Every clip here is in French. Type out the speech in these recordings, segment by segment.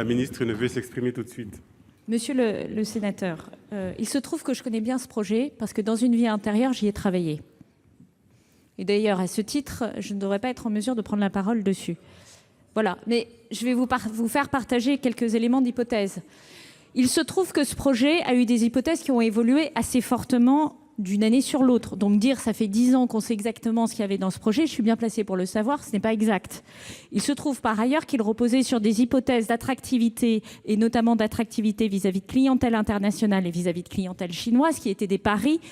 La ministre ne veut s'exprimer tout de suite. Monsieur le sénateur, il se trouve que je connais bien ce projet parce que dans une vie antérieure, j'y ai travaillé. Et d'ailleurs, à ce titre, je ne devrais pas être en mesure de prendre la parole dessus. Voilà, mais je vais vous faire partager quelques éléments d'hypothèse. Il se trouve que ce projet a eu des hypothèses qui ont évolué assez fortement d'une année sur l'autre. Donc dire ça fait 10 ans qu'on sait exactement ce qu'il y avait dans ce projet, je suis bien placée pour le savoir, ce n'est pas exact. Il se trouve par ailleurs qu'il reposait sur des hypothèses d'attractivité, et notamment d'attractivité vis-à-vis de clientèle internationale et vis-à-vis de clientèle chinoise, qui étaient des paris.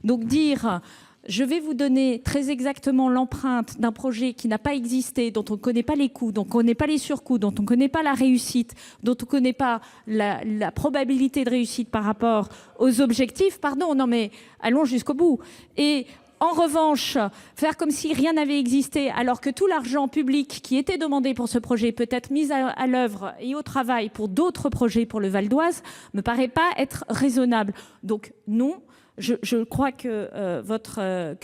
Donc dire... Je vais vous donner très exactement l'empreinte d'un projet qui n'a pas existé, dont on ne connaît pas les coûts, dont on ne connaît pas les surcoûts, dont on ne connaît pas la réussite, dont on ne connaît pas la probabilité de réussite par rapport aux objectifs. Pardon, non mais allons jusqu'au bout. Et en revanche, faire comme si rien n'avait existé, alors que tout l'argent public qui était demandé pour ce projet peut être mis à l'œuvre et au travail pour d'autres projets pour le Val d'Oise, me paraît pas être raisonnable. Donc non. Je crois que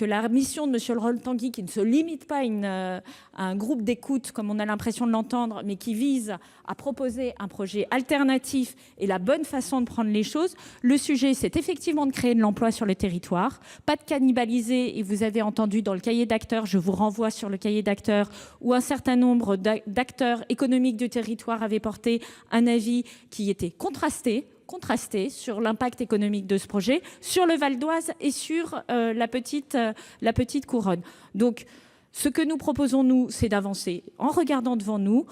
la mission de M. Rol-Tanguy, qui ne se limite pas à un groupe d'écoute, comme on a l'impression de l'entendre, mais qui vise à proposer un projet alternatif et la bonne façon de prendre les choses. Le sujet, c'est effectivement de créer de l'emploi sur le territoire, pas de cannibaliser, et vous avez entendu dans le cahier d'acteurs, je vous renvoie sur le cahier d'acteurs, où un certain nombre d'acteurs économiques du territoire avaient porté un avis qui était contrasté sur l'impact économique de ce projet, sur le Val d'Oise et sur la petite couronne. Donc, ce que nous proposons, nous, c'est d'avancer en regardant devant nous,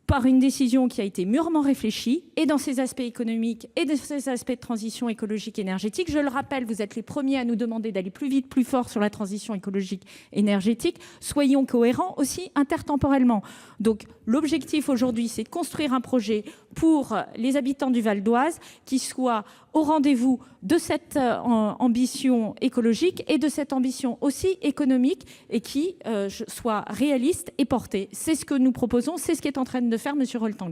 par une décision qui a été mûrement réfléchie, et dans ses aspects économiques et dans ses aspects de transition écologique et énergétique. Je le rappelle, vous êtes les premiers à nous demander d'aller plus vite, plus fort sur la transition écologique et énergétique. Soyons cohérents aussi intertemporellement. Donc l'objectif aujourd'hui, c'est de construire un projet pour les habitants du Val d'Oise qui soit au rendez-vous de cette ambition écologique et de cette ambition aussi économique, et qui soit réaliste et porté. C'est ce que nous proposons, c'est ce qui est en train de faire M. Rol-Tanguy.